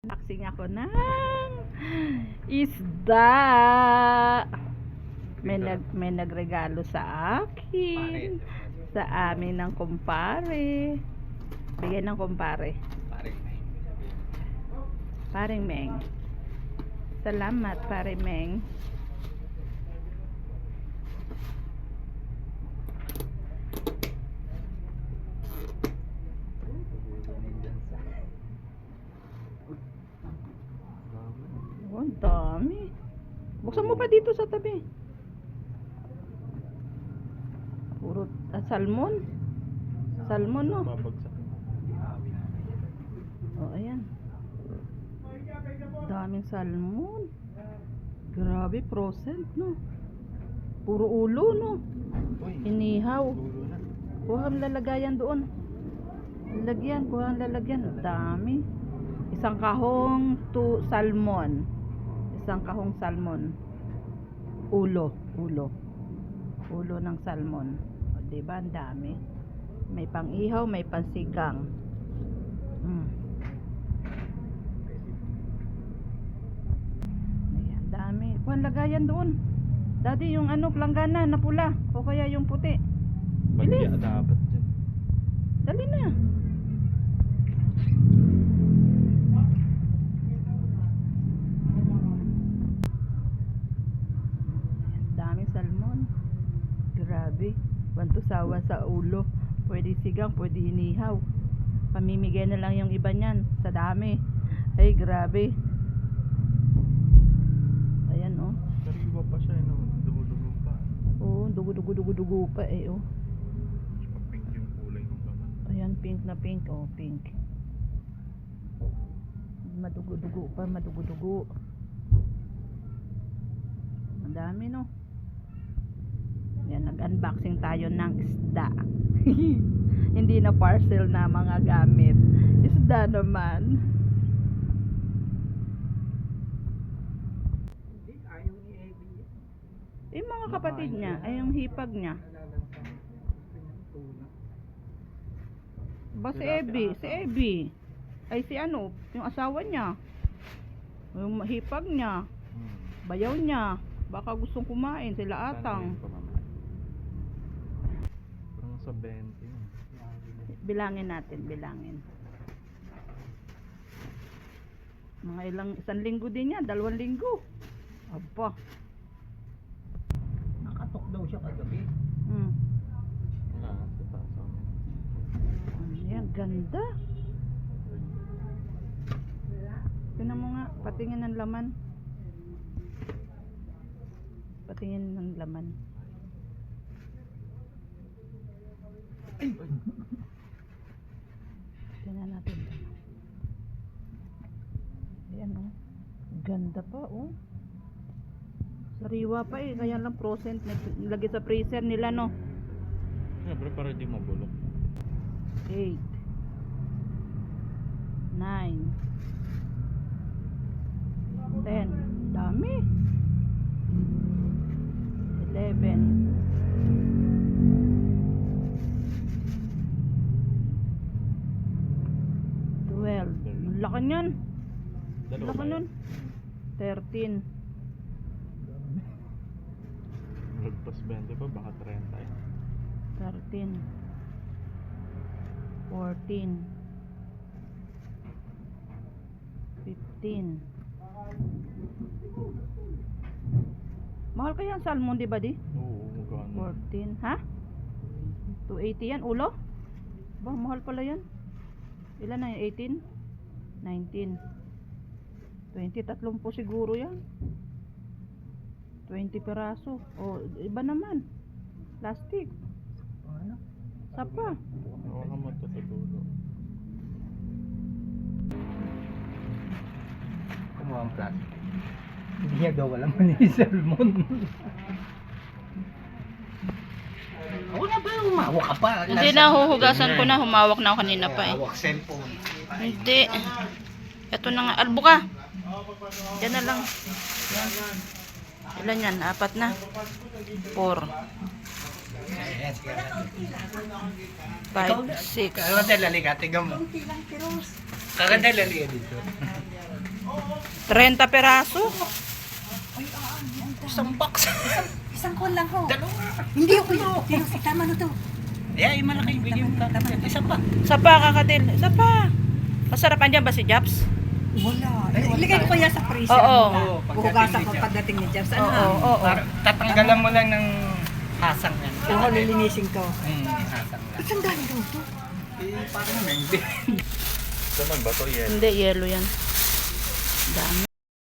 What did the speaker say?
Unboxing ako ng isda. May nagregalo sa akin. Sa amin ng kumpare. Bigay ng kumpare. Paring Meng. Salamat, Paring Meng. Oh, ang dami. Buksan mo pa dito sa tabi. Puro salmon. Salmon, no? Oh, ayan. Daming salmon. Grabe, frozen, no? Puro ulo, no? Inihaw. Kuha ang lalagayan doon. Lalagyan, kuha ang lalagyan. Dami. Isang kahong salmon. Isang kahong salmon. Ulo ng salmon. O, diba? Ang dami. May pang-ihaw, may pansigang. Ayan, dami. Kuha ang lagayan doon. Dati yung planggana na pula. O kaya yung puti. Bilis. Dapat dyan. Dali na. Daming salmon. Grabe. Wanto sawa sa ulo. Pwede sigang, pwede inihaw. Pamimigay na lang yung iba niyan. Sa dami. Ay, grabe. Ayan, oh. Sariwa pa siya, no? Dugo-dugo pa. Oo, dugo pa, eh, oh. Pink yung kulay ng laman. Ayan, pink na pink. Oh, pink. Madugo-dugo pa, madugo-dugo. Ang dami, no? Yan, nag-unboxing tayo ng isda. Hindi na parcel na mga gamit. Isda naman. Yung mga kapatid niya, ay yung hipag niya. Ba si Ebi. Ay si yung asawa niya. Yung hipag niya. Bayaw niya. Baka gustong kumain sila atang. Parang sa 20. Bilangin natin, bilangin. Mga isang linggo din yan, 2 linggo. Aba. Nakatok daw siya kagabi. Sa taas. Ayan, ganda. Tingnan mo nga, patingin ng laman. Patingin ng laman. Tingnan natin. Ayan, oh. Ganda pa, oh. Sariwa pa, eh. Kaya lang frozen. Nilagay sa freezer nila, no? Siyempre, para di mabulok. 8 9 10. Dami. 11. 12. Ang laki niyan. Laki nun. 13. Lagpas 20 pa, baka 30 yan. 13. 14. 15. Mahal kaya ang salmon, di ba di? Oo, magkano. 14. Ha? 280 yan, ulo? Ba, mahal pala yan. Ilan na yan? 18? 19. 20, 30 siguro yan. 20 peraso. O, iba naman. Plastic. Sapa. Oo nga matatutulo. Kumuha ang plastic. Hindi niya daw alam man yung salmon. Ako na ba yung humawak ka pa? Hindi na, huhugasan ko na. Humawak na ako kanina pa eh. Hawak cellphone. Hindi. Ito na nga. Albo ka. Diyan na lang. Yan. Ilan yan? 4 na. 4. 5, 6. Ano natin lalika? Tigam mo. Kaganda lali dito. 30 peraso. Isang box. Isang kon lang ho. Dalawa. Hindi ako yun. Pero si tama na to. Yeah, yung malaki yung bigyan mo. Isa pa. Isa pa, kakadil. Isa pa. Masarap. Andyan ba si Japs? Wala. Iligay ko kaya sa freezer. Oo. Oo, Huhugasan pagdating ko ni Jeff. pagdating ni Jeff. Oo, Ano? oo, oo. Tatanggalan mo lang ng hasang yan. Ako lilinisin ko. Hasang lang. Isang dami daw to. Parang hindi. Naman ba to yan? Hindi, yellow yan. Dami.